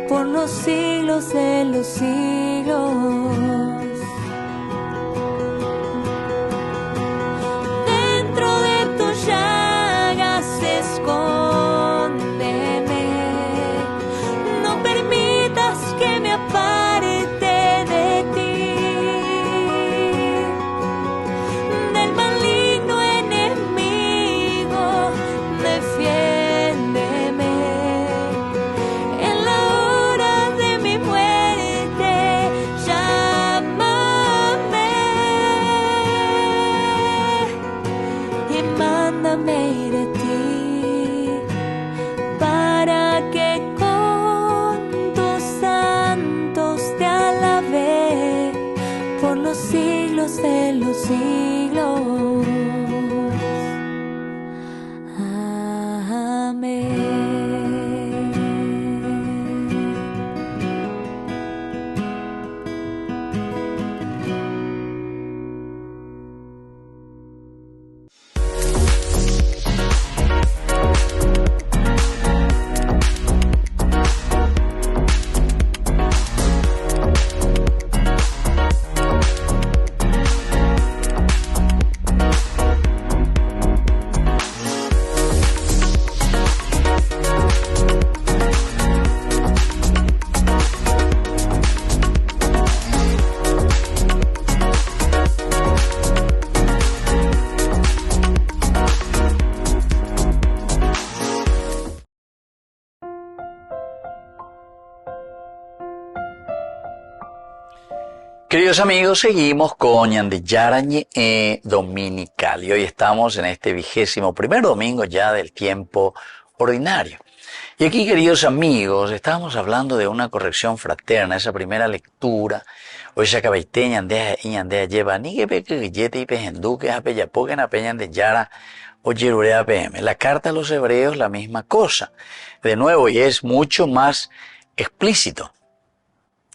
S4: por los siglos de los siglos. mándame ir a ti, para que con tus santos te alabe por los siglos de los siglos. Amén.
S3: Queridos amigos, seguimos con Ñandillara Dominical y hoy estamos en este 21º domingo ya del tiempo ordinario. Y aquí, queridos amigos, estábamos hablando de una corrección fraterna, esa primera lectura. Hoy se acabaité Ñandea lleva ni que peque guillete y pejenduque a peyapoque na Ñandillara o yerurea PM. La carta a los hebreos, la misma cosa. De nuevo, y es mucho más explícito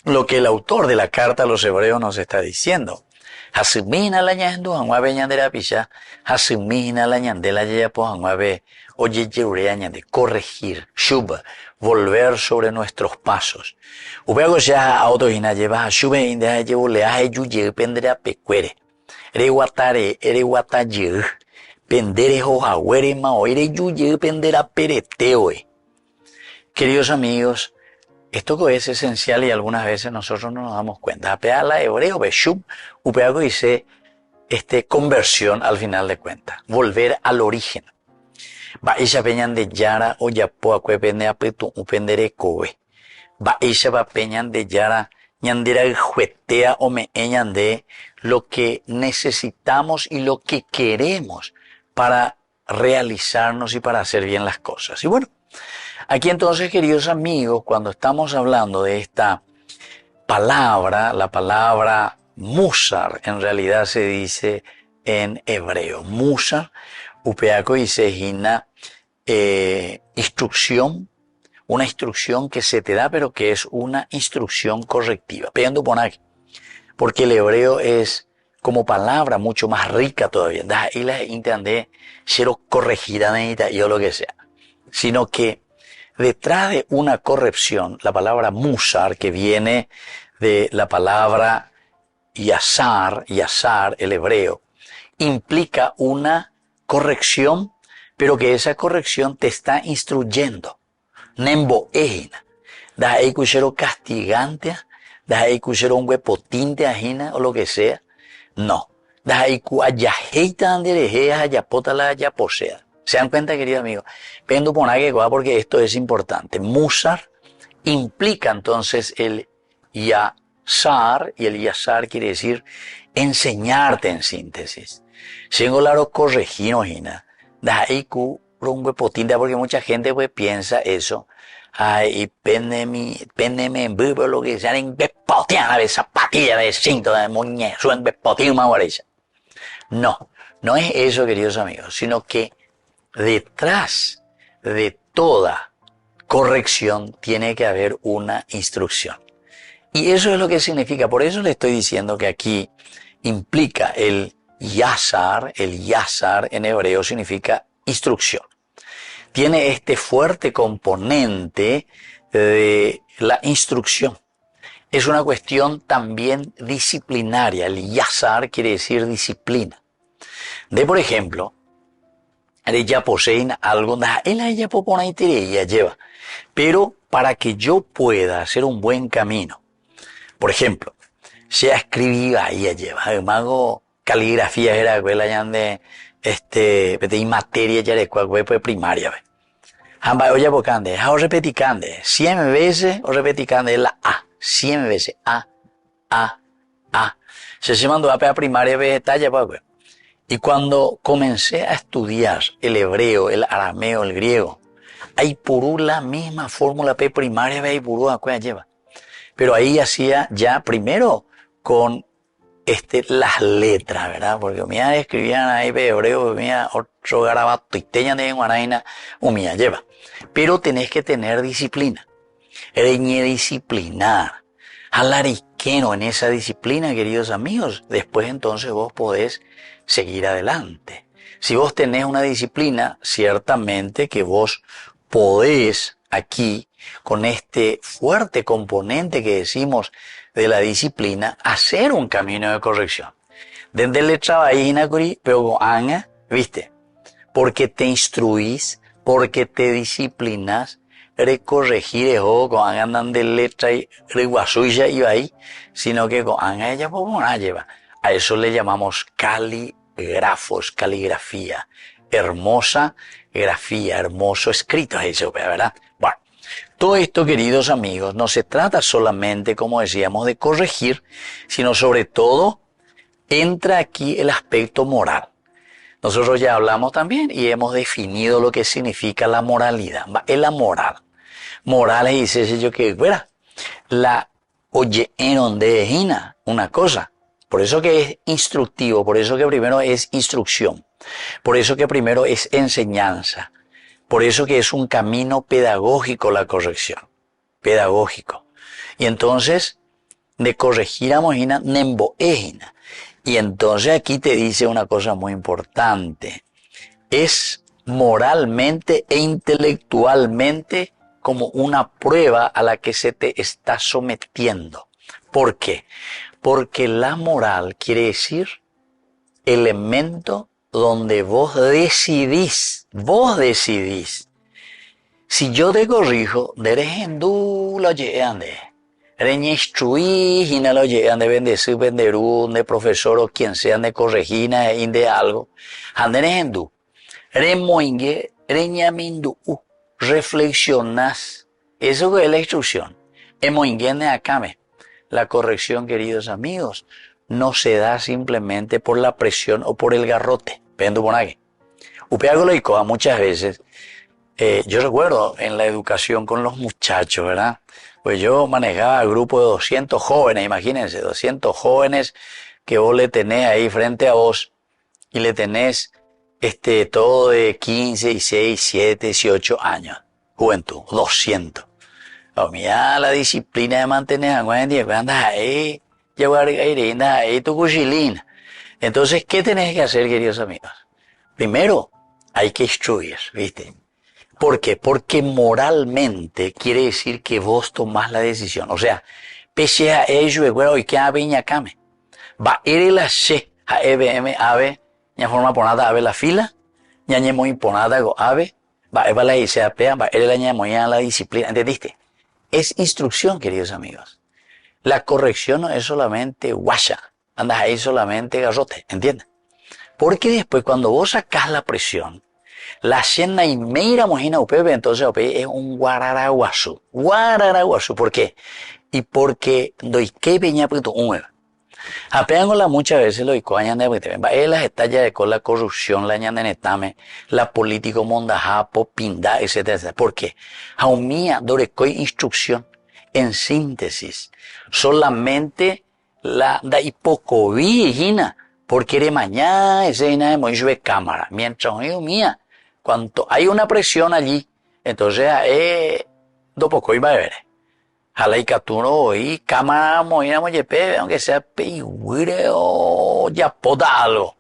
S3: lo que el autor de la carta a los hebreos nos está diciendo. Hasumina la ñandu anguabe ñandera pisha, hasumina la ñandela yapo anguabe oye yerurea ñande, corregir, shub, volver sobre nuestros pasos. Ubeago ya autohina lleva shube indea llevo leaje yuye pendera pecuere. Ere guataye, pendere hojahuere maoire yuye pendera pereteoe. Queridos amigos, esto es esencial y algunas veces nosotros no nos damos cuenta. Apea la hebreo, beshub, upeago dice conversión al final de cuentas. Volver al origen. Baisha peñan de yara o yapoa cuepende apetu upendere kobe. Baisha va peñan de yara ñandera juetea o me de lo que necesitamos y lo que queremos para realizarnos y para hacer bien las cosas. Y bueno, aquí entonces, queridos amigos, cuando estamos hablando de esta palabra, la palabra musar, en realidad se dice en hebreo. Musar, upeaco dice hina, instrucción, una instrucción que se te da, pero que es una instrucción correctiva. Pegando por aquí, porque el hebreo es como palabra mucho más rica todavía. Y la entendé, quiero corregir a yo lo que sea, sino que detrás de una corrección, la palabra musar, que viene de la palabra yasar, el hebreo, implica una corrección, pero que esa corrección te está instruyendo. Nembo ejina. Da ahí cuchero castigante, da ahí cuchero un huepotinte ajina o lo que sea. No. Da ahí cu ayajeita anderejea, ayapota la ayaposea. ¿Se dan cuenta, querido amigo? Pendo por aquí, porque esto es importante. Musar implica entonces el yasar, y el yasar quiere decir enseñarte en síntesis. Singolaro corregir, ojina. Da ahí cu rumbo potinda, porque mucha gente pues piensa eso. Ay, péndeme en vivo lo que sea en bepotiana de zapatilla de cinto de muñeca, en bepotina maguarecha. No, no es eso, queridos amigos, sino que detrás de toda corrección tiene que haber una instrucción. Y eso es lo que significa. Por eso le estoy diciendo que aquí implica el yasar en hebreo significa instrucción. Tiene este fuerte componente de la instrucción. Es una cuestión también disciplinaria. El yasar quiere decir disciplina. Por ejemplo, ella posee algo, ella popona y ella lleva. Pero para que yo pueda hacer un buen camino, por ejemplo, se escribía ella lleva, hago caligrafía era la ya de materia ya de cual pues primaria. Hamba oye bocande, o repeticande, 100 veces o repeticande la A, 100 veces A. Se mandó a primaria ve talla pues. Y cuando comencé a estudiar el hebreo, el arameo, el griego, hay purú la misma fórmula P primaria, hay purú a cuál lleva. Pero ahí hacía ya primero con las letras, ¿verdad? Porque mía escribían ahí hebreo, mía otro garabato y teña de guanaina, mía lleva. Pero tenés que tener disciplina. Reñe disciplinar. Alariqueno en esa disciplina, queridos amigos. Después entonces vos podés seguir adelante. Si vos tenés una disciplina, ciertamente que vos podés aquí, con este fuerte componente que decimos de la disciplina, hacer un camino de corrección. Desde el trabajo, pero anga, viste, porque te instruís, porque te disciplinas, recorregir eso con andan de letra y reguasuya y ahí, sino que con anga ella pues lleva. A eso le llamamos caligrafos, caligrafía, hermosa grafía, hermoso escrito, eso, ¿verdad? Bueno, todo esto, queridos amigos, no se trata solamente, como decíamos, de corregir, sino sobre todo entra aquí el aspecto moral. Nosotros ya hablamos también y hemos definido lo que significa la moralidad. Es la moral. Moral dice yo que, fuera, la oye en donde es una cosa. Por eso que es instructivo, por eso que primero es instrucción, por eso que primero es enseñanza, por eso que es un camino pedagógico la corrección, pedagógico. Y entonces, de corregir a mojina, nemboejina. Y entonces aquí te dice una cosa muy importante, es moralmente e intelectualmente como una prueba a la que se te está sometiendo. ¿Por qué? Porque la moral quiere decir elemento donde vos decidís. Si yo te corrijo, eres hindú, lo llegan de. Eres instruí, y no lo llegan de bendecir, venderú, de profesor o quien sea, de corregina, de algo. Eres hindú. Eres moingue, eres ñamindú. Reflexionás. Eso es la instrucción. Es moingue de acame. La corrección, queridos amigos, no se da simplemente por la presión o por el garrote. Pendo bonage. Upeago lo icoa muchas veces. Yo recuerdo en la educación con los muchachos, ¿verdad? Pues yo manejaba un grupo de 200 jóvenes, imagínense, 200 jóvenes que vos le tenés ahí frente a vos y le tenés todo de 15, 16, 17, 18 años. Juventud, 200. Oh, mira la disciplina de mantener a andas ahí, llevar ahí tu cuchilina. Entonces, ¿qué tenés que hacer, queridos amigos? Primero, hay que instruir, ¿viste? ¿Por qué? Porque moralmente quiere decir que vos tomás la decisión. O sea, pese a ello, y que a viña came. Va a ir la she, a EBM, ave, ya forma ponada, ave la fila, ya muy ponada, go ave, va a la ICAP, va a ir la ñamoya la disciplina, ¿entendiste? Es instrucción, queridos amigos. La corrección no es solamente guasha, andas ahí solamente garrote, ¿entiendes? Porque después cuando vos sacás la presión, la cena y meira mojina upebe, entonces upebe es un guararaguazú. Guararaguazú, ¿por qué? Y porque doy que peña puto un apeándola muchas veces lo icoañan de porque las estallas de con la corrupción, la ñandenetame, la político mondajapo, pinda, etcétera. ¿Por qué? Jaumía, dorecoy instrucción, en síntesis, solamente la da hipocovigina, porque de mañana ese de moisho de cámara, mientras oído mía, cuando hay una presión allí, entonces do poco iba a ver. Jala y caturo y cámara moina moyepe, aunque sea peigüire o ya poda algo,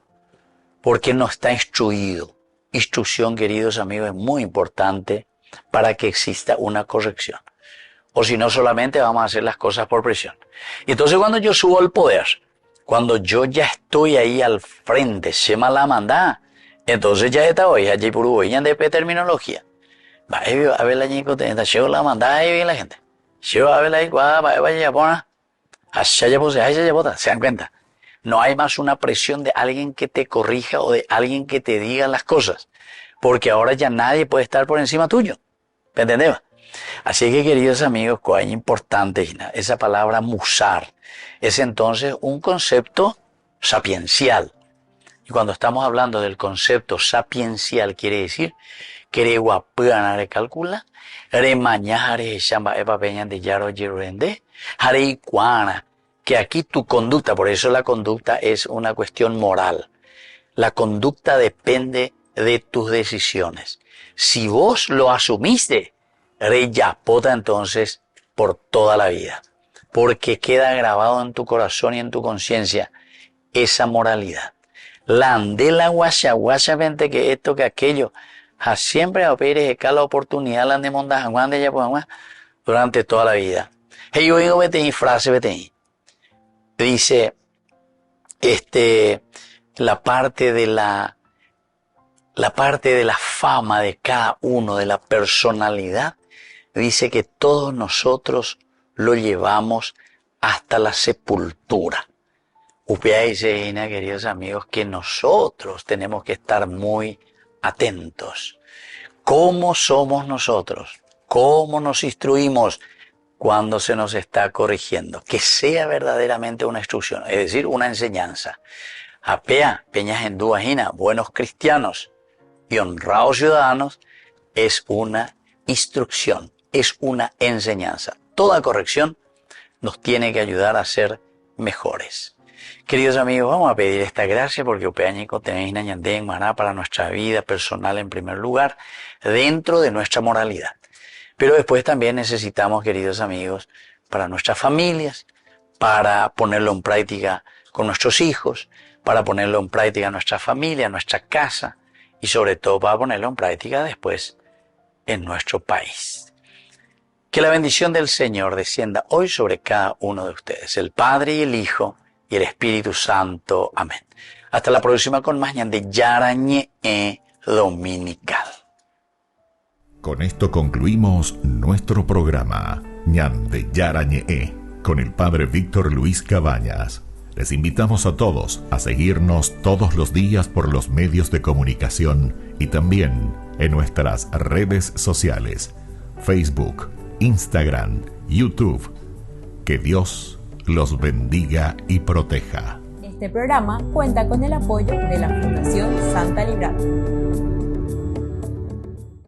S3: porque no está instruido. Instrucción, queridos amigos, es muy importante para que exista una corrección. O si no, solamente vamos a hacer las cosas por presión. Y entonces cuando yo subo al poder, cuando yo ya estoy ahí al frente, se me la manda, entonces ya está hoy, allí por hoy, ya de terminología. Va a ver la ñico, te llevo la manda y bien la gente. Llevo a ver la igual, vaya, pona. Se dan cuenta. No hay más una presión de alguien que te corrija o de alguien que te diga las cosas. Porque ahora ya nadie puede estar por encima tuyo. ¿Me entendés? Así que, queridos amigos, es importante esa palabra musar. Es entonces un concepto sapiencial. Y cuando estamos hablando del concepto sapiencial, quiere decir que re guapuana re calcula, re mañana re chamba eva peña de yaro yerende, hare iguana, que aquí tu conducta, por eso la conducta es una cuestión moral. La conducta depende de tus decisiones. Si vos lo asumiste, re yapota entonces por toda la vida, porque queda grabado en tu corazón y en tu conciencia esa moralidad. La andela guacha vente que esto, que aquello, siempre a pedir la oportunidad la de montar durante toda la vida. Hey, yo digo vete frase vete. Dice la parte de la fama de cada uno, de la personalidad, dice que todos nosotros lo llevamos hasta la sepultura. Upea dice, queridos amigos, que nosotros tenemos que estar muy atentos. ¿Cómo somos nosotros? ¿Cómo nos instruimos cuando se nos está corrigiendo? Que sea verdaderamente una instrucción, es decir, una enseñanza. Apea, peñas en duajina, buenos cristianos y honrados ciudadanos, es una instrucción, es una enseñanza. Toda corrección nos tiene que ayudar a ser mejores. Queridos amigos, vamos a pedir esta gracia porque Upeañico tenéis Nañandén Maná para nuestra vida personal en primer lugar, dentro de nuestra moralidad. Pero después también necesitamos, queridos amigos, para nuestras familias, para ponerlo en práctica con nuestros hijos, para ponerlo en práctica en nuestra familia, en nuestra casa y sobre todo para ponerlo en práctica después en nuestro país. Que la bendición del Señor descienda hoy sobre cada uno de ustedes, el Padre y el Hijo y el Espíritu Santo. Amén. Hasta la próxima con más de Yarañe Dominical.
S1: Con esto concluimos nuestro programa Ñande Yarañe con el Padre Víctor Luis Cabañas. Les invitamos a todos a seguirnos todos los días por los medios de comunicación y también en nuestras redes sociales, Facebook, Instagram, YouTube. Que Dios los bendiga y proteja.
S2: Este programa cuenta con el apoyo de la Fundación Santa Librada.